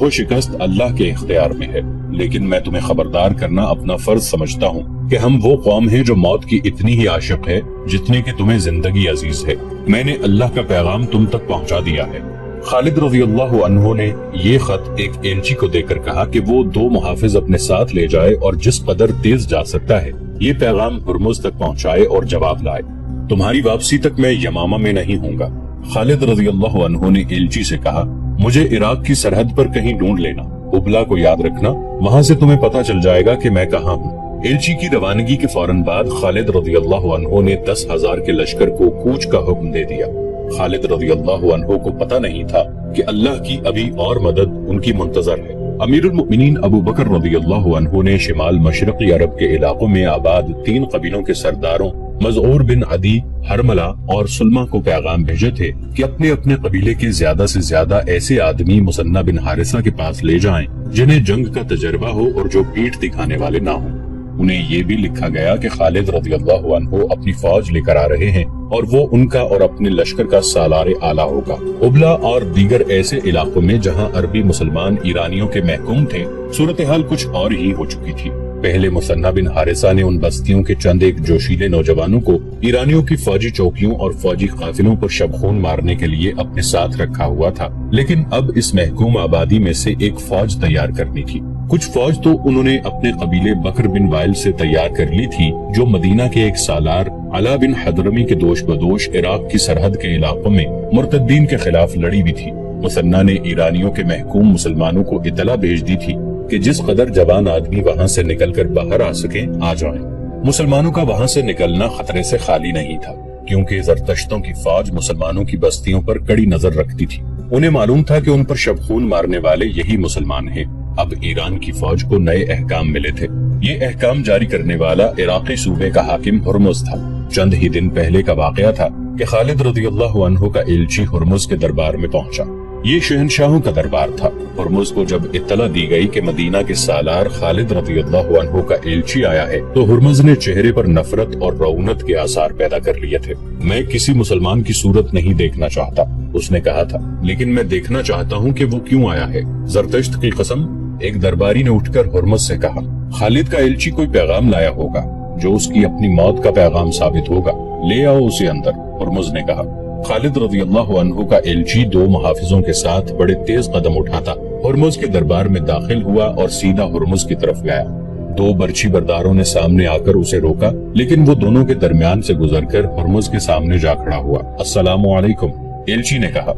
जीत हो शिकस्त अल्लाह के इख्तियार में है, लेकिन मैं तुम्हें खबरदार करना अपना फर्ज समझता हूँ कि हम वो कौम है जो मौत की इतनी ही आशिक है जितने कि तुम्हें जिंदगी अजीज है। मैंने अल्लाह का पैगाम तुम तक पहुँचा दिया है। खालिद रज़ियल्लाहु अन्हु ने ये खत एक एलची को देकर कहा कि वो 2 मुहाफिज अपने साथ ले जाए और जिस कदर तेज जा सकता है ये पैगाम हुर्मुज तक पहुँचाए और जवाब लाए। तुम्हारी वापसी तक मैं यमामा में नहीं हूँगा। खालिद रज़ियल्लाहु अन्हु ने एलची से कहा, मुझे इराक की सरहद पर कहीं ढूंढ लेना, उबला को याद रखना, वहाँ से तुम्हें पता चल जाएगा कि मैं कहाँ हूँ। एलची की रवानगी के फौरन बाद खालिद रज़ियल्लाहु अन्हु ने 10,000 के लश्कर को कूच का हुक्म दे दिया। खालिद रज़ियल्लाहु अन्हु को पता नहीं था कि अल्लाह की अभी और मदद उनकी मुंतजर है। अमीरुल मुमिनीन अबू बकर रज़ियल्लाहु अन्हु ने शिमाल मशरक़ी अरब के इलाकों में आबाद 3 कबीलों के सरदारों मज़ऊर बिन अदी, हरमला और सुलमा को पैगाम भेजे थे कि अपने अपने कबीले के ज्यादा से ज्यादा ऐसे आदमी मुसन्ना बिन हारिसा के पास ले जाएं जिन्हें जंग का तजर्बा हो और जो पीठ दिखाने वाले ना हो। उन्हें ये भी लिखा गया कि खालिद रज़ियल्लाहु अन्हु अपनी फौज लेकर आ रहे हैं और वो उनका और अपने लश्कर का सालार आला होगा। उबला और दीगर ऐसे इलाकों में जहां अरबी मुसलमान ईरानियों के महकूम थे, सूरत हाल कुछ और ही हो चुकी थी। पहले मुसन्ना बिन हारिसा ने उन बस्तियों के चंद एक जोशीले नौजवानों को ईरानियों की फौजी चौकियों और फौजी काफिलों पर शबखून मारने के लिए अपने साथ रखा हुआ था, लेकिन अब इस महकूम आबादी में से एक फौज तैयार करनी थी। कुछ फौज तो उन्होंने अपने कबीले बकर बिन वाइल से तैयार कर ली थी, जो मदीना के एक सालार अला बिन हदरमी के दोष बदोश इराक की सरहद के इलाकों में मुर्तद्दीन के खिलाफ लड़ी भी थी। मुसन्ना ने ईरानियों के महकूम मुसलमानों को इतला भेज दी थी कि जिस कदर जवान आदमी वहाँ से निकलकर बाहर आ सके आ जाएं। मुसलमानों का वहाँ से निकलना खतरे से खाली नहीं था, क्योंकि जरतश्तों की फौज मुसलमानों की बस्तियों पर कड़ी नजर रखती थी। उन्हें मालूम था कि उन पर शबखून मारने वाले यही मुसलमान हैं। अब ईरान की फौज को नए अहकाम मिले थे। ये अहकाम जारी करने वाला इराकी सूबे का हाकिम हुर्मुज था। चंद ही दिन पहले का वाकया था कि खालिद रज़ियल्लाहु अन्हु का एलची हुर्मुज के दरबार में पहुंचा। ये शहनशाहों का दरबार था। हुर्मुज को जब इत्तला दी गई कि मदीना के सालार खालिद रज़ियल्लाहु अन्हु का एलची आया है, तो हुर्मुज ने चेहरे पर नफरत और रौनत के आसार पैदा कर लिए थे। मैं किसी मुसलमान की सूरत नहीं देखना चाहता, उसने कहा था, लेकिन मैं देखना चाहता हूँ कि वो क्यों आया है। जरतश्त की कसम, एक दरबारी ने उठकर हुर्मुज से कहा, खालिद का एलची कोई पैगाम लाया होगा जो उसकी अपनी मौत का पैगाम साबित होगा, ले आओ उसे अंदर। हुर्मुज ने कहा। खालिद रज़ियल्लाहु अन्हु का एलची 2 मुहाफिजों के साथ बड़े तेज कदम उठाता हुर्मुज के दरबार में दाखिल हुआ और सीधा हुर्मुज की तरफ गया। 2 बर्छी बरदारों ने सामने आकर उसे रोका, लेकिन वो दोनों के दरमियान से गुजरकर हुर्मुज के सामने जा खड़ा हुआ। अस्सलामु अलैकुम, एलची ने कहा।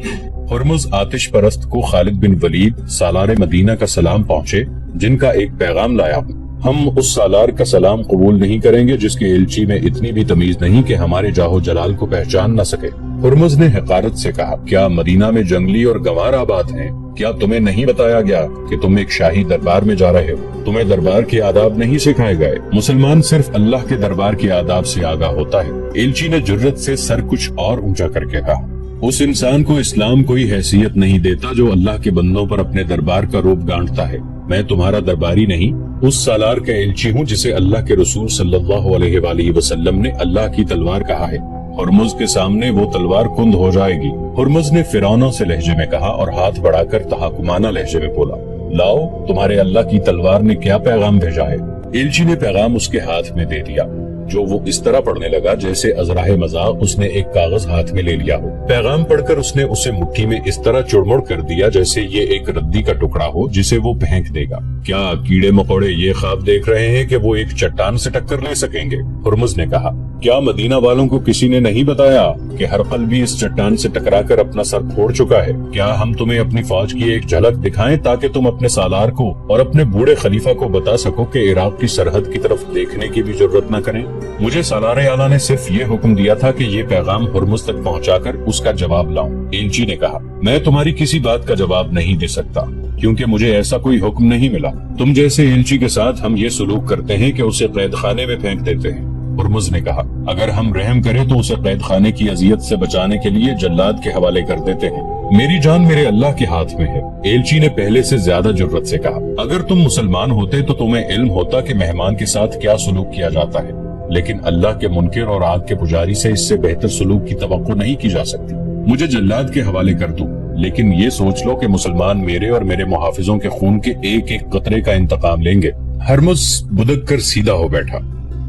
हुर्मुज आतिश परस्त को खालिद बिन वलीद सालार मदीना का सलाम पहुँचे, जिनका एक पैगाम लाया हूँ। हम उस सालार का सलाम कबूल नहीं करेंगे जिसके एलची में इतनी भी तमीज नहीं कि हमारे जाहो जलाल को पहचान न सके। हुर्मुज ने हकारत से कहा, क्या मदीना में जंगली और गंवार आबाद हैं? क्या तुम्हें नहीं बताया गया कि तुम एक शाही दरबार में जा रहे हो? तुम्हें दरबार के आदाब नहीं सिखाए गए? मुसलमान सिर्फ अल्लाह के दरबार के आदाब से आगाह होता है। एलची ने जुर्रत से सर कुछ और ऊंचा करके कहा, उस इंसान को इस्लाम कोई हैसियत नहीं देता जो अल्लाह के बंदों पर अपने दरबार का रूप गांठता है। मैं तुम्हारा दरबारी नहीं, उस सालार का एलची हूँ जिसे अल्लाह के रसूल सल्लल्लाहु अलैहि वसल्लम ने अल्लाह की तलवार कहा है। हुर्मुज के सामने वो तलवार कुंद हो जाएगी। हुर्मुज ने फिरौनों से लहजे में कहा और हाथ बढ़ाकर तहाकुमाना लहजे में बोला, लाओ, तुम्हारे अल्लाह की तलवार ने क्या पैगाम भेजा है? एलची ने पैगाम उसके हाथ में दे दिया, जो वो इस तरह पढ़ने लगा जैसे अजराहे मजाक उसने एक कागज हाथ में ले लिया हो। पैगाम पढ़कर उसने उसे मुट्ठी में इस तरह चुड़मुड़ कर दिया जैसे ये एक रद्दी का टुकड़ा हो जिसे वो फेंक देगा। क्या कीड़े मकोड़े ये ख्वाब देख रहे हैं कि वो एक चट्टान से टक्कर ले सकेंगे? हुर्मुज ने कहा, क्या मदीना वालों को किसी ने नहीं बताया कि हरकल भी इस चट्टान से टकराकर अपना सर फोड़ चुका है? क्या हम तुम्हें अपनी फौज की एक झलक दिखाएं ताकि तुम अपने सालार को और अपने बूढ़े खलीफा को बता सको कि इराक की सरहद की तरफ देखने की भी जरूरत न करें? मुझे सालारे आला ने सिर्फ ये हुक्म दिया था कि ये पैगाम हुर्मुज तक पहुंचाकर उसका जवाब लाऊं। एलची ने कहा, मैं तुम्हारी किसी बात का जवाब नहीं दे सकता, क्योंकि मुझे ऐसा कोई हुक्म नहीं मिला। तुम जैसे एलची के साथ हम ये सलूक करते हैं कि उसे कैद खाने में फेंक देते हैं। हुर्मुज ने कहा, अगर हम रहम करें तो उसे कैद खाने की अजियत से बचाने के लिए जल्लाद के हवाले कर देते हैं। मेरी जान मेरे अल्लाह के हाथ में है। एलची ने पहले से ज्यादा जुर्रत से कहा, अगर तुम मुसलमान होते तो तुम्हें इल्म होता कि मेहमान के साथ क्या सलूक किया जाता है, लेकिन अल्लाह के मुनकिर और आग के पुजारी से इससे बेहतर सलूक की तवक्को नहीं की जा सकती। मुझे जल्लाद के हवाले कर दो। لیکن یہ سوچ لو کہ مسلمان میرے اور میرے محافظوں کے خون کے ایک ایک قطرے کا انتقام لیں گے۔ ہرمز بدک کر سیدھا ہو بیٹھا،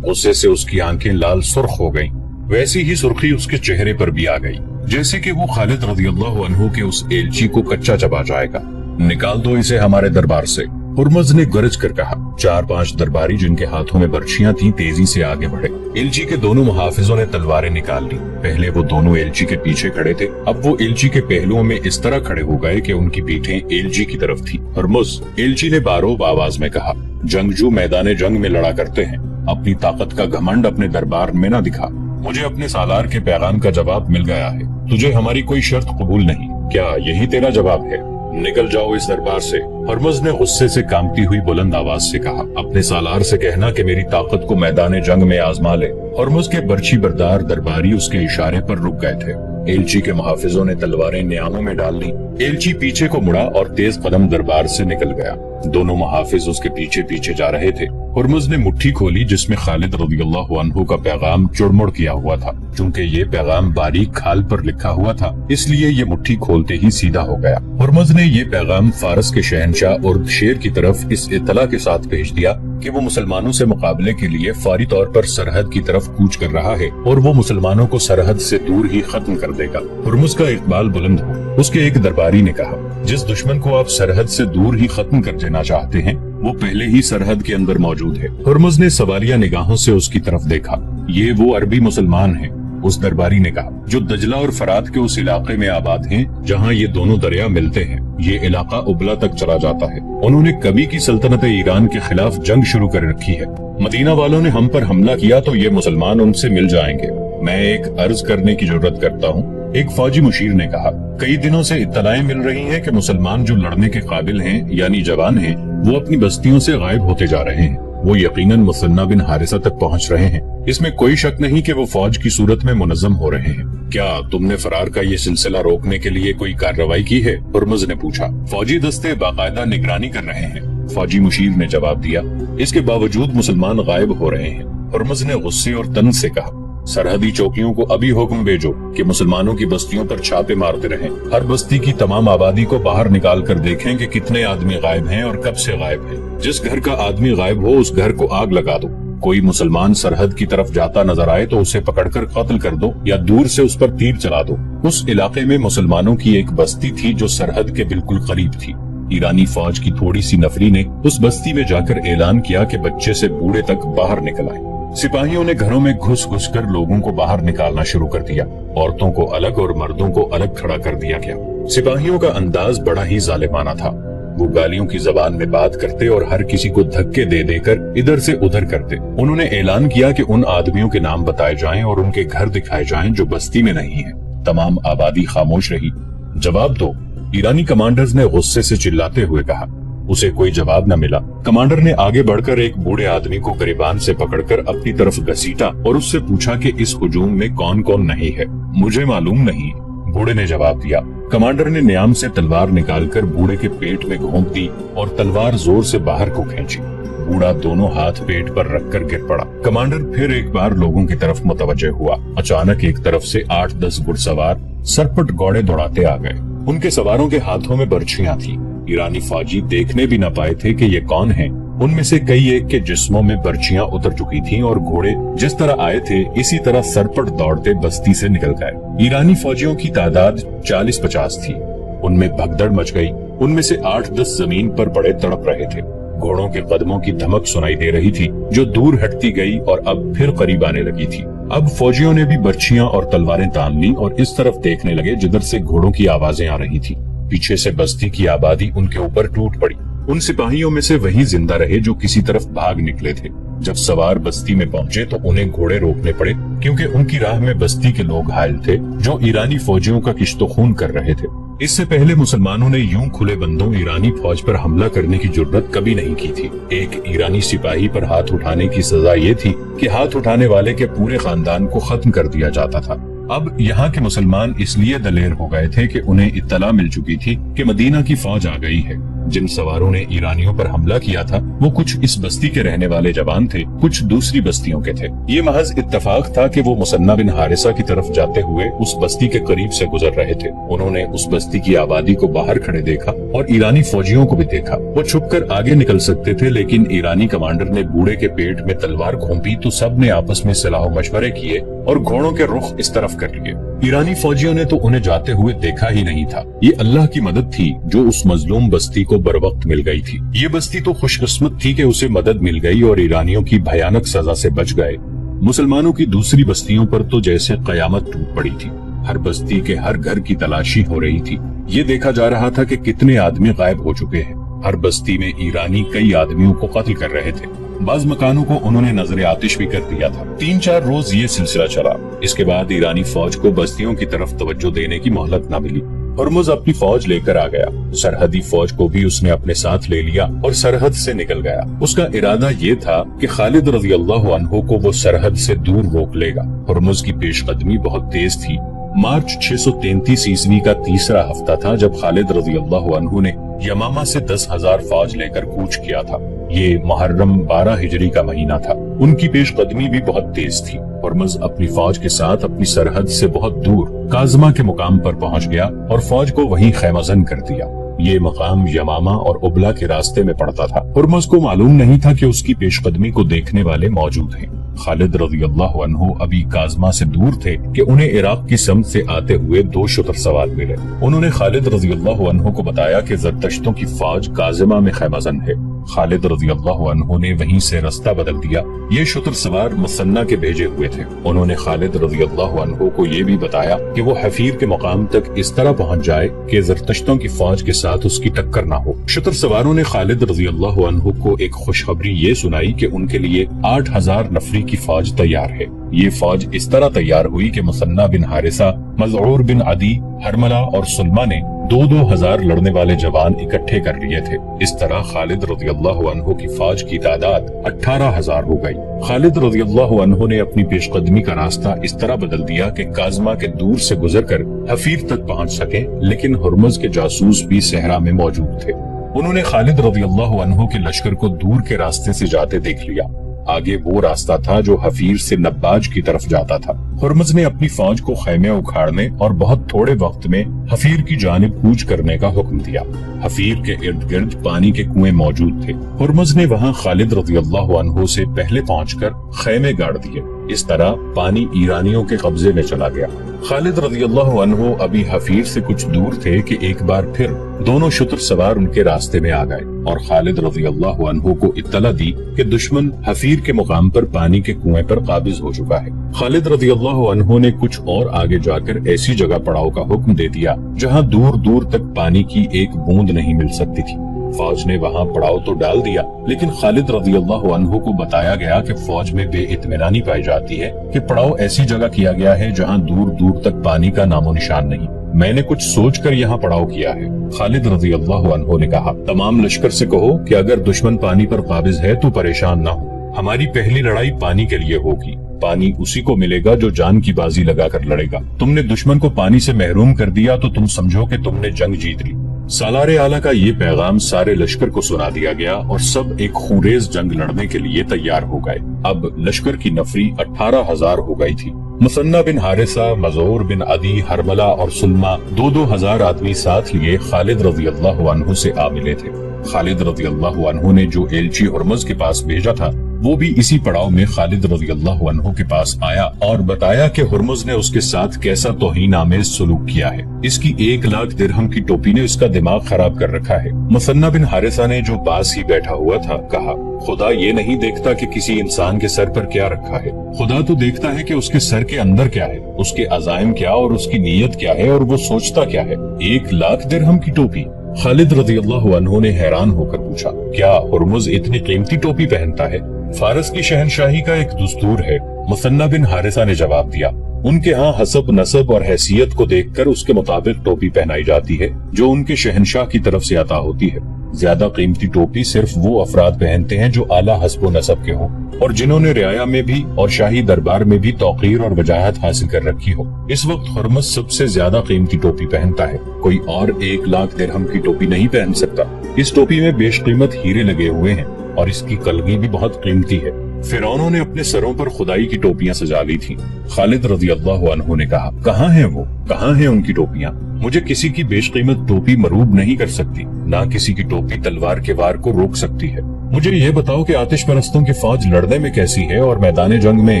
غصے سے اس کی آنکھیں لال سرخ ہو گئیں، ویسی ہی سرخی اس کے چہرے پر بھی آ گئی، جیسے کہ وہ خالد رضی اللہ عنہ کے اس ایلچی کو کچا چبا جائے گا۔ نکال دو اسے ہمارے دربار سے، ہرمز نے گرج کر کہا۔ 4-5 درباری جن کے ہاتھوں میں برچیاں تھیں تیزی سے آگے بڑھے۔ ایلچی کے دونوں محافظوں نے تلواریں نکال لی۔ پہلے وہ دونوں ایلچی کے پیچھے کھڑے تھے، اب وہ ایلچی کے پہلوؤں میں اس طرح کھڑے ہو گئے کہ ان کی پیٹھیں ایلچی کی طرف تھی۔ ہرمز، ایلچی نے باروب آواز میں کہا، جنگجو میدان جنگ میں لڑا کرتے ہیں، اپنی طاقت کا گھمنڈ اپنے دربار میں نہ دکھا۔ مجھے اپنے سالار کے پیغام کا جواب مل گیا ہے، تجھے ہماری کوئی شرط قبول نہیں، کیا یہی تیرا جواب ہے؟ نکل جاؤ اس دربار سے۔ ہرمز نے غصے سے کانپتی ہوئی بلند آواز سے کہا، اپنے سالار سے کہنا کہ میری طاقت کو میدان جنگ میں آزما لے۔ ہرمز کے برچی بردار درباری اس کے اشارے پر رک گئے تھے۔ ایلچی کے محافظوں نے تلواریں نیاموں میں ڈال لی۔ ایلچی پیچھے کو مڑا اور تیز قدم دربار سے نکل گیا۔ دونوں محافظ اس کے پیچھے پیچھے جا رہے تھے۔ ہرمز نے مٹھی کھولی جس میں خالد رضی اللہ عنہ کا پیغام چڑمڑ کیا ہوا تھا۔ چونکہ یہ پیغام باریک کھال پر لکھا ہوا تھا، اس لیے یہ مٹھی کھولتے ہی سیدھا ہو گیا۔ ہرمز نے یہ پیغام فارس کے شہنشاہ اردشیر کی طرف اس اطلاع کے ساتھ بھیج دیا کہ وہ مسلمانوں سے مقابلے کے لیے فوری طور پر سرحد کی طرف کوچ کر رہا ہے اور وہ مسلمانوں کو سرحد سے دور ہی ختم کر دے گا۔ ہرمز کا اقبال بلند ہو۔ اس کے ایک درباری نے کہا، جس دشمن کو آپ سرحد سے دور ہی ختم کر دینا چاہتے ہیں وہ پہلے ہی سرحد کے اندر موجود ہے۔ ہرمز نے سوالیہ نگاہوں سے اس کی طرف دیکھا۔ یہ وہ عربی مسلمان ہیں، اس درباری نے کہا، جو دجلہ اور فرات کے اس علاقے میں آباد ہیں جہاں یہ دونوں دریا ملتے ہیں۔ یہ علاقہ ابلا تک چلا جاتا ہے۔ انہوں نے کبھی کی سلطنت ایران کے خلاف جنگ شروع کر رکھی ہے۔ مدینہ والوں نے ہم پر حملہ کیا تو یہ مسلمان ان سے مل جائیں گے۔ میں ایک عرض کرنے کی جرات کرتا ہوں، ایک فوجی مشیر نے کہا، کئی دنوں سے اطلاعیں مل رہی ہیں کہ مسلمان جو لڑنے کے قابل ہیں یعنی جوان ہیں وہ اپنی بستیوں سے غائب ہوتے جا رہے ہیں۔ وہ یقیناً مثنہ بن حارثہ تک پہنچ رہے ہیں۔ اس میں کوئی شک نہیں کہ وہ فوج کی صورت میں منظم ہو رہے ہیں۔ کیا تم نے فرار کا یہ سلسلہ روکنے کے لیے کوئی کارروائی کی ہے؟ ہرمز نے پوچھا۔ فوجی دستے باقاعدہ نگرانی کر رہے ہیں، فوجی مشیر نے جواب دیا۔ اس کے باوجود مسلمان غائب ہو رہے ہیں۔ ہرمز نے غصے اور تن سے کہا، سرحدی چوکیوں کو ابھی حکم بھیجو کہ مسلمانوں کی بستیوں پر چھاپے مارتے رہیں۔ ہر بستی کی تمام آبادی کو باہر نکال کر دیکھیں کہ کتنے آدمی غائب ہیں اور کب سے غائب ہیں۔ جس گھر کا آدمی غائب ہو اس گھر کو آگ لگا دو۔ کوئی مسلمان سرحد کی طرف جاتا نظر آئے تو اسے پکڑ کر قتل کر دو یا دور سے اس پر تیر چلا دو۔ اس علاقے میں مسلمانوں کی ایک بستی تھی جو سرحد کے بالکل قریب تھی۔ ایرانی فوج کی تھوڑی سی نفری نے اس بستی میں جا کر اعلان کیا کہ بچے سے بوڑھے تک باہر نکل آئے۔ سپاہیوں نے گھروں میں گھس گھس کر لوگوں کو باہر نکالنا شروع کر دیا۔ عورتوں کو الگ اور مردوں کو الگ کھڑا کر دیا گیا۔ سپاہیوں کا انداز بڑا ہی ظالمانہ تھا۔ وہ گالیوں کی زبان میں بات کرتے اور ہر کسی کو دھکے دے دے کر ادھر سے ادھر کرتے۔ انہوں نے اعلان کیا کہ ان آدمیوں کے نام بتائے جائیں اور ان کے گھر دکھائے جائیں جو بستی میں نہیں ہیں۔ تمام آبادی خاموش رہی۔ جواب دو، ایرانی کمانڈرز نے غصے سے چلاتے ہوئے کہا۔ اسے کوئی جواب نہ ملا۔ کمانڈر نے آگے بڑھ کر ایک بوڑھے آدمی کو گریبان سے پکڑ کر اپنی طرف گھسیٹا اور اس سے پوچھا کہ اس ہجوم میں کون کون نہیں ہے۔ مجھے معلوم نہیں، بوڑھے نے جواب دیا۔ کمانڈر نے نیام سے تلوار نکال کر بوڑھے کے پیٹ میں گھونپ دی اور تلوار زور سے باہر کو کھینچی۔ بوڑھا دونوں ہاتھ پیٹ پر رکھ کر گر پڑا۔ کمانڈر پھر ایک بار لوگوں کی طرف متوجہ ہوا۔ اچانک ایک طرف سے 8-10 گھڑسوار سرپٹ گھوڑے دوڑاتے آ گئے۔ ان کے سواروں کے ہاتھوں میں برچیاں تھیں۔ ایرانی فوجی دیکھنے بھی نہ پائے تھے کہ یہ کون ہیں۔ ان میں سے کئی ایک کے جسموں میں برچیاں اتر چکی تھیں اور گھوڑے جس طرح آئے تھے اسی طرح سرپٹ دوڑتے بستی سے نکل گئے۔ ایرانی فوجیوں کی تعداد 40-50 تھی۔ ان میں بھگدڑ مچ گئی۔ ان میں سے 8-10 زمین پر بڑے تڑپ رہے تھے۔ گھوڑوں کے قدموں کی دھمک سنائی دے رہی تھی جو دور ہٹتی گئی اور اب پھر قریب آنے لگی تھی۔ اب فوجیوں نے بھی برچیاں اور تلواریں تان لی اور اس طرف دیکھنے لگے جدھر سے گھوڑوں کی آوازیں آ رہی تھی۔ پیچھے سے بستی کی آبادی ان کے اوپر ٹوٹ پڑی۔ ان سپاہیوں میں سے وہی زندہ رہے جو کسی طرف بھاگ نکلے تھے۔ جب سوار بستی میں پہنچے تو انہیں گھوڑے روکنے پڑے کیونکہ ان کی راہ میں بستی کے لوگ حائل تھے جو ایرانی فوجیوں کا کشت و خون کر رہے تھے۔ اس سے پہلے مسلمانوں نے یوں کھلے بندوں ایرانی فوج پر حملہ کرنے کی جرات کبھی نہیں کی تھی۔ ایک ایرانی سپاہی پر ہاتھ اٹھانے کی سزا یہ تھی کہ ہاتھ اٹھانے والے کے پورے خاندان کو ختم کر دیا جاتا تھا۔ اب یہاں کے مسلمان اس لیے دلیر ہو گئے تھے کہ انہیں اطلاع مل چکی تھی کہ مدینہ کی فوج آ گئی ہے۔ जिन सवारों ने ईरानियों पर हमला किया था वो कुछ इस बस्ती के रहने वाले जवान थे, कुछ दूसरी बस्तियों के थे। ये महज इत्तेफाक था कि वो मुसन्ना बिन हारिसा की तरफ जाते हुए उस बस्ती के करीब से गुजर रहे थे। उन्होंने उस बस्ती की आबादी को बाहर खड़े देखा और ईरानी फौजियों को भी देखा। वो छुपकर आगे निकल सकते थे, लेकिन ईरानी कमांडर ने बूढ़े के पेट में तलवार घोंपी तो सब ने आपस में सलाह मशवरे किए और घोड़ों के रुख इस तरफ कर लिए। ईरानी फौजियों ने तो उन्हें जाते हुए देखा ही नहीं था। ये अल्लाह की मदद थी जो उस मजलूम बस्ती को बरवक्त मिल गई थी। ये बस्ती तो खुशकिस्मत थी कि उसे मदद मिल गई और ईरानियों की भयानक सजा से बच गए। मुसलमानों की दूसरी बस्तियों पर तो जैसे कयामत टूट पड़ी थी। हर बस्ती के हर घर की तलाशी हो रही थी। ये देखा जा रहा था कि कितने आदमी गायब हो चुके हैं। हर बस्ती में ईरानी कई आदमियों को कत्ल कर रहे थे। बाज मकानों को उन्होंने नजर आतिश भी कर दिया था। 3-4 रोज ये सिलसिला चला। इसके बाद ईरानी फौज को बस्तियों की तरफ तवज्जो देने की मोहलत न मिली। हुर्मुज अपनी फौज लेकर आ गया। सरहदी फौज को भी उसने अपने साथ ले लिया और सरहद से निकल गया। उसका इरादा ये था कि खालिद रज़ी अल्लाह अन्हु को वो सरहद से दूर रोक लेगा। हुर्मुज की पेशकदमी बहुत तेज थी। मार्च 633 ईस्वी का तीसरा हफ्ता था जब खालिद रज़ी अल्लाह अन्हु ने यमामा से 10,000 फौज लेकर कूच किया था। ये मुहर्रम 12 हिजरी का महीना था। उनकी पेशकदमी भी बहुत तेज थी। हुर्मुज अपनी फौज के साथ अपनी सरहद से बहुत दूर काजमा के मुकाम पर पहुंच गया और फौज को वहीं खैमजन कर दिया। ये मकाम यमामा और उबला के रास्ते में पड़ता था। हुर्मुज को मालूम नहीं था कि उसकी पेशकदमी को देखने वाले मौजूद हैं। खालिद रज़ी अल्लाह अन्हु अभी काजमा से दूर थे कि उन्हें इराक की समत से आते हुए 2 शुतर सवार मिले। उन्होंने खालिद रज़ी अल्लाह अन्हु को बताया कि जरतश्तों की फौज काजमा में खैमजन है। खालिद रज़ी अल्लाह अन्हु ने वहीं से रास्ता बदल दिया। ये शुतर सवार मुसन्ना के भेजे हुए थे। उन्होंने खालिद रज़ी अल्लाह अन्हु को ये भी बताया कि वो हफीर के मुकाम तक इस तरह पहुँच जाए कि जरतश्तों की फौज के साथ उसकी टक्कर न हो। शुतर सवारों ने खालिद रज़ी अल्लाह अन्हु को एक खुशखबरी ये सुनाई कि उनके लिए 8,000 नफरी की फौज तैयार है। ये फौज इस तरह तैयार हुई कि मुसन्ना बिन हारिसा, मज़ऊर बिन अदी, हरमला और सुलमा ने 2-2 हजार लड़ने वाले जवान इकट्ठे कर लिए थे। इस तरह खालिद रज़ी अल्लाह अन्हु की फौज की तादाद 18,000 हो गई। खालिद रज़ी अल्लाह अन्हु ने अपनी पेशकदमी का रास्ता इस तरह बदल दिया कि काजमा के दूर से गुजरकर हफीर तक पहुंच सके, लेकिन हुर्मुज के जासूस भी सहरा में मौजूद थे। उन्होंने खालिद रज़ी अल्लाह अन्हु के लश्कर को दूर के रास्ते से जाते देख लिया। आगे वो रास्ता था जो हफीर से नब्बाज की तरफ जाता था। हुर्मुज ने अपनी फौज को खैमे उखाड़ने और बहुत थोड़े वक्त में हफीर की जानिब कूच करने का हुक्म दिया। हफीर के इर्द गिर्द पानी के कुएं मौजूद थे। हुर्मुज ने वहाँ खालिद रज़ी अल्लाह अन्हु से पहले पहुंचकर खैमे गाड़ दिए। इस तरह पानी ईरानियों के कब्जे में चला गया। खालिद रज़ी अल्लाह अन्हु अभी हफीर से कुछ दूर थे कि एक बार फिर दोनों शुतर सवार उनके रास्ते में आ गए और खालिद रज़ी अल्लाह अन्हु को इत्तला दी कि दुश्मन हफीर के मुकाम पर पानी के कुएं पर काबिज हो चुका है। खालिद रज़ी अल्लाह अन्हु ने कुछ और आगे जाकर ऐसी जगह पड़ाव का हुक्म दे दिया जहाँ दूर दूर तक पानी की एक बूंद नहीं मिल सकती थी। फौज ने वहाँ पड़ाव तो डाल दिया, लेकिन खालिद रज़ी अल्लाह अन्हु को बताया गया कि फौज में बेइत्मीनानी पाई जाती है कि पड़ाव ऐसी जगह किया गया है जहाँ दूर दूर तक पानी का नामो निशान नहीं। मैंने कुछ सोचकर यहाँ पड़ाव किया है। खालिद रज़ी अल्लाह अन्हु ने कहा, तमाम लश्कर से कहो कि अगर दुश्मन पानी पर काबिज है तो परेशान न हो। हमारी पहली लड़ाई पानी के लिए होगी। पानी उसी को मिलेगा जो जान की बाजी लगाकर लड़ेगा। तुमने दुश्मन को पानी से महरूम कर दिया तो तुम समझो कि तुमने जंग जीत ली। सालारे आला का ये पैगाम सारे लश्कर को सुना दिया गया और सब एक खूंरेज जंग लड़ने के लिए तैयार हो गए। अब लश्कर की नफरी 18,000 हो गई थी। मुसन्ना बिन हारिसा, मज़ऊर बिन अदी, हरमला और सुलमा 2-2 हजार आदमी साथ लिए खालिद रज़ी अल्लाह अन्हु से आ मिले थे। खालिद रज़ी अल्लाह अन्हु ने जो एलची हुर्मुज के पास भेजा था वो भी इसी पड़ाव में खालिद रज़ी अल्लाह अन्हु के पास आया और बताया कि हुर्मुज ने उसके साथ कैसा तौहीन आमेज सलूक किया है। इसकी 1 लाख दिरहम की टोपी ने उसका दिमाग खराब कर रखा है। मुसन्ना बिन हारिसा ने जो पास ही बैठा हुआ था कहा, खुदा ये नहीं देखता कि किसी इंसान के सर पर क्या रखा है। खुदा तो देखता है कि उसके सर के अंदर क्या है, उसके अज़ाइम क्या और उसकी नीयत क्या है और वो सोचता क्या है। 1 लाख दिरहम की टोपी। खालिद रज़ी अल्लाह अन्हु ने हैरान होकर पूछा, क्या हुर्मुज इतनी कीमती टोपी पहनता है? فارس کی شہنشاہی کا ایک دستور ہے، مثنہ بن حارثہ نے جواب دیا۔ ان کے ہاں حسب نسب اور حیثیت کو دیکھ کر اس کے مطابق ٹوپی پہنائی جاتی ہے جو ان کے شہنشاہ کی طرف سے عطا ہوتی ہے۔ زیادہ قیمتی ٹوپی صرف وہ افراد پہنتے ہیں جو اعلیٰ حسب و نسب کے ہوں اور جنہوں نے رعایا میں بھی اور شاہی دربار میں بھی توقیر اور وجاہت حاصل کر رکھی ہو۔ اس وقت ہرمز سب سے زیادہ قیمتی ٹوپی پہنتا ہے، کوئی اور 1,00,000 درہم کی ٹوپی نہیں پہن سکتا۔ اس ٹوپی میں بیش قیمت ہیرے لگے ہوئے ہیں اور اس کی کلگی بھی بہت قیمتی ہے۔ فرعونوں نے اپنے سروں پر خدائی کی ٹوپیاں سجا لی تھی۔ خالد رضی اللہ عنہ نے کہا، کہاں ہیں وہ؟ کہاں ہیں ان کی ٹوپیاں؟ مجھے کسی کی بیش قیمت ٹوپی مروب نہیں کر سکتی، نہ کسی کی ٹوپی تلوار کے وار کو روک سکتی ہے۔ مجھے یہ بتاؤ کہ آتش پرستوں کی فوج لڑنے میں کیسی ہے اور میدان جنگ میں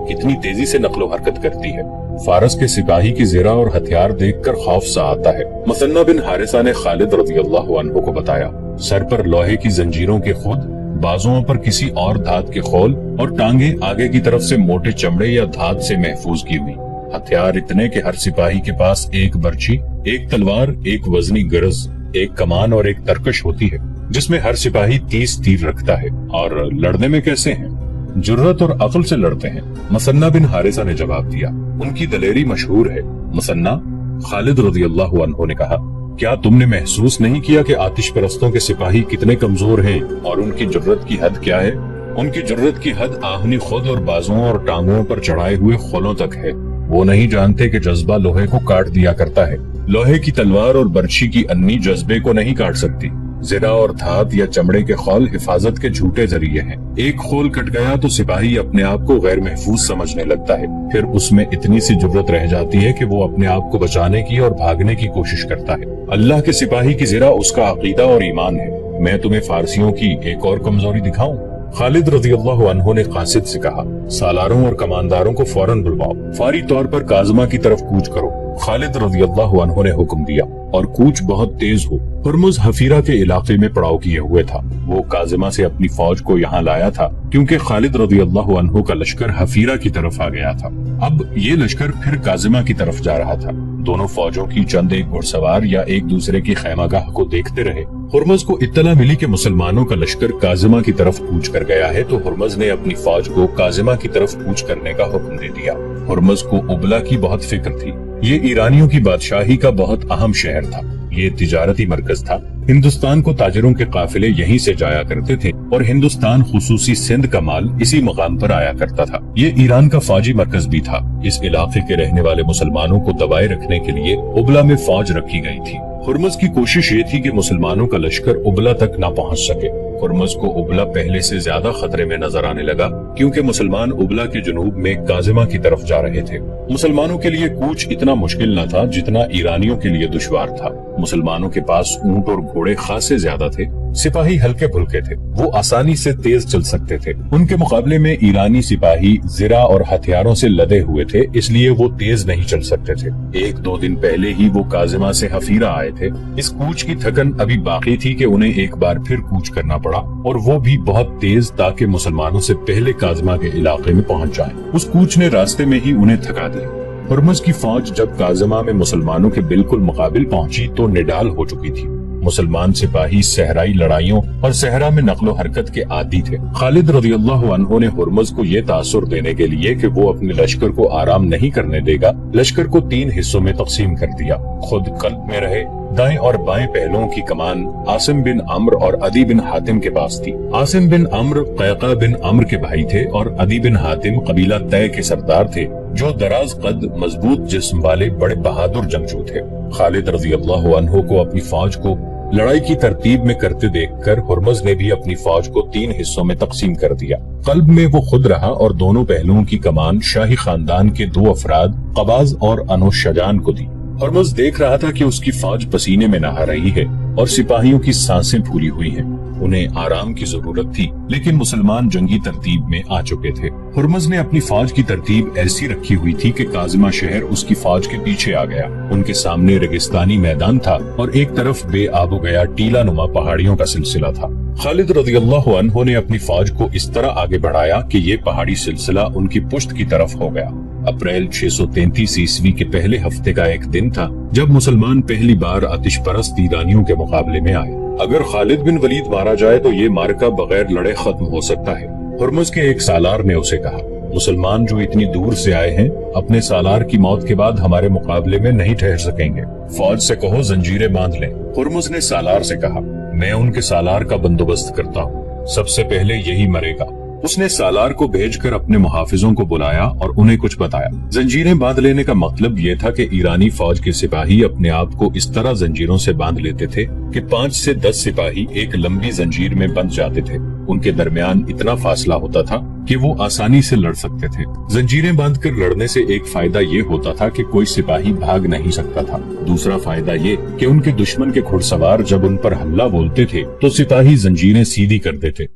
کتنی تیزی سے نقل و حرکت کرتی ہے۔ فارس کے سپاہی کی زرہ اور ہتھیار دیکھ کر خوف سا آتا ہے۔ مثنہ بن حارثہ نے خالد رضی اللہ عنہ کو بتایا، سر پر لوہے کی زنجیروں کے خود، بازوؤں پر کسی اور دھات کے خول اور ٹانگیں آگے کی طرف سے موٹے چمڑے یا دھات سے محفوظ کی ہوئی۔ ہتھیار اتنے کہ ہر سپاہی کے پاس ایک برچھی، ایک تلوار، ایک وزنی گرز، ایک کمان اور ایک ترکش ہوتی ہے جس میں ہر سپاہی 30 تیر رکھتا ہے۔ اور لڑنے میں کیسے ہیں؟ جرت اور عقل سے لڑتے ہیں، مثنہ بن حارثہ نے جواب دیا۔ ان کی دلیری مشہور ہے۔ مثنہ، خالد رضی اللہ عنہ نے کہا، کیا تم نے محسوس نہیں کیا کہ آتش پرستوں کے سپاہی کتنے کمزور ہیں اور ان کی جرت کی حد کیا ہے؟ ان کی جرت کی حد آہنی خود اور بازوؤں اور ٹانگوں پر چڑھائے ہوئے خولوں تک ہے۔ وہ نہیں جانتے کہ جذبہ لوہے کو کاٹ دیا کرتا ہے۔ لوہے کی تلوار اور برچھی کی انی جذبے کو نہیں کاٹ سکتی۔ زرہ اور دھات یا چمڑے کے خول حفاظت کے جھوٹے ذریعے ہیں۔ ایک خول کٹ گیا تو سپاہی اپنے آپ کو غیر محفوظ سمجھنے لگتا ہے، پھر اس میں اتنی سی جرت رہ جاتی ہے کہ وہ اپنے آپ کو بچانے کی اور بھاگنے کی کوشش کرتا ہے۔ اللہ کے سپاہی کی زرہ اس کا عقیدہ اور ایمان ہے۔ میں تمہیں فارسیوں کی ایک اور کمزوری دکھاؤں؟ خالد رضی اللہ عنہ نے قاصد سے کہا، سالاروں اور کمانداروں کو فوراً بلواؤ، فوری طور پر کاظمہ کی طرف کوچ کرو۔ خالد رضی اللہ عنہ نے حکم دیا اور کوچ بہت تیز ہو۔ ہرمز حفیرہ کے علاقے میں پڑاؤ کیے ہوئے تھا۔ وہ کاظمہ سے اپنی فوج کو یہاں لایا تھا کیونکہ خالد رضی اللہ عنہ کا لشکر حفیرہ کی طرف آ گیا تھا۔ اب یہ لشکر پھر کاظمہ کی طرف جا رہا تھا۔ دونوں فوجوں کی چند ایک گھڑ سوار یا ایک دوسرے کی خیمہ گاہ کو دیکھتے رہے۔ ہرمز کو اطلاع ملی کہ مسلمانوں کا لشکر کاظمہ کی طرف کوچ کر گیا ہے تو ہرمز نے اپنی فوج کو کاظمہ کی طرف کوچ کرنے کا حکم دے دیا۔ ہرمز کو ابلا کی بہت فکر تھی۔ یہ ایرانیوں کی بادشاہی کا بہت اہم شہر تھا۔ یہ تجارتی مرکز تھا۔ ہندوستان کو تاجروں کے قافلے یہیں سے جایا کرتے تھے اور ہندوستان خصوصی سندھ کا مال اسی مقام پر آیا کرتا تھا۔ یہ ایران کا فوجی مرکز بھی تھا۔ اس علاقے کے رہنے والے مسلمانوں کو دبائے رکھنے کے لیے ابلا میں فوج رکھی گئی تھی۔ ہرمز کی کوشش یہ تھی کہ مسلمانوں کا لشکر ابلا تک نہ پہنچ سکے۔ ہرمز کو ابلا پہلے سے زیادہ خطرے میں نظر آنے لگا کیونکہ مسلمان ابلا کے جنوب میں کاظمہ کی طرف جا رہے تھے۔ مسلمانوں کے لیے کوچ اتنا مشکل نہ تھا جتنا ایرانیوں کے لیے دشوار تھا۔ مسلمانوں کے پاس اونٹ اور گھوڑے خاصے زیادہ تھے، سپاہی ہلکے پھلکے تھے، وہ آسانی سے تیز چل سکتے تھے۔ ان کے مقابلے میں ایرانی سپاہی زرہ اور ہتھیاروں سے لدے ہوئے تھے، اس لیے وہ تیز نہیں چل سکتے تھے۔ 1-2 دن پہلے ہی وہ کاظمہ سے حفیرہ آئے تھے۔ اس کوچ کی تھکن ابھی باقی تھی کہ انہیں ایک بار پھر کوچ کرنا پڑا اور وہ بھی بہت تیز تاکہ مسلمانوں سے پہلے کاظمہ کے علاقے میں پہنچ جائیں۔ اس کوچ نے راستے میں ہی انہیں تھکا دیا۔ ہرمز کی فوج جب کاظمہ میں مسلمانوں کے بالکل مقابل پہنچی تو نڈال ہو چکی تھی۔ مسلمان سپاہی صحرائی لڑائیوں اور صحرا میں نقل و حرکت کے عادی تھے۔ خالد رضی اللہ عنہ نے ہرمز کو یہ تاثر دینے کے لیے کہ وہ اپنے لشکر کو آرام نہیں کرنے دے گا، لشکر کو 3 حصوں میں تقسیم کر دیا۔ خود قلب میں رہے۔ دائیں اور بائیں پہلوؤں کی کمان عاصم بن عمرو اور عدی بن حاتم کے پاس تھی۔ عاصم بن عمرو قیقہ بن عمرو کے بھائی تھے اور عدی بن حاتم قبیلہ طے کے سردار تھے جو دراز قد، مضبوط جسم والے بڑے بہادر جنگجو تھے۔ خالد رضی اللہ عنہ کو اپنی فوج کو لڑائی کی ترتیب میں کرتے دیکھ کر ہرمز نے بھی اپنی فوج کو 3 حصوں میں تقسیم کر دیا۔ قلب میں وہ خود رہا اور دونوں پہلوؤں کی کمان شاہی خاندان کے 2 افراد قباز اور انوش شجان کو دی۔ ہرمز دیکھ رہا تھا کہ اس کی فوج پسینے میں نہا رہی ہے اور سپاہیوں کی سانسیں پھولی ہوئی ہیں۔ انہیں آرام کی ضرورت تھی لیکن مسلمان جنگی ترتیب میں آ چکے تھے۔ ہرمز نے اپنی فوج کی ترتیب ایسی رکھی ہوئی تھی کہ کاظمہ شہر اس کی فوج کے پیچھے آ گیا۔ ان کے سامنے ریگستانی میدان تھا اور ایک طرف بے آب و گیا ٹیلا نما پہاڑیوں کا سلسلہ تھا۔ خالد رضی اللہ عنہ نے اپنی فوج کو اس طرح آگے بڑھایا کہ یہ پہاڑی سلسلہ ان کی پشت کی طرف ہو گیا۔ اپریل 633 عیسوی کے پہلے ہفتے کا ایک دن تھا جب مسلمان پہلی بار آتش پرست ایرانیوں کے مقابلے میں آئے۔ اگر خالد بن ولید مارا جائے تو یہ معرکہ بغیر لڑے ختم ہو سکتا ہے۔ हुर्मुज के एक सालार ने उसे कहा, मुसलमान जो इतनी दूर से आए हैं अपने सालार की मौत के बाद हमारे मुकाबले में नहीं ठहर सकेंगे। फौज से कहो जंजीरें बांध लें। हुर्मुज ने सालार से कहा, मैं उनके सालार का बंदोबस्त करता हूँ, सबसे पहले यही मरेगा। उसने सालार को भेजकर अपने मुहाफिजों को बुलाया और उन्हें कुछ बताया। जंजीरें बांध लेने का मतलब ये था कि ईरानी फौज के सिपाही अपने आप को इस तरह जंजीरों से बांध लेते थे कि 5 से 10 सिपाही एक लंबी जंजीर में बंध जाते थे। उनके दरमियान इतना फासला होता था कि वो आसानी से लड़ सकते थे। जंजीरें बांधकर लड़ने से एक फायदा ये होता था कि कोई सिपाही भाग नहीं सकता था। दूसरा फायदा ये कि उनके दुश्मन के घुड़सवार जब उन पर हमला बोलते थे तो सिपाही जंजीरें सीधी कर देते।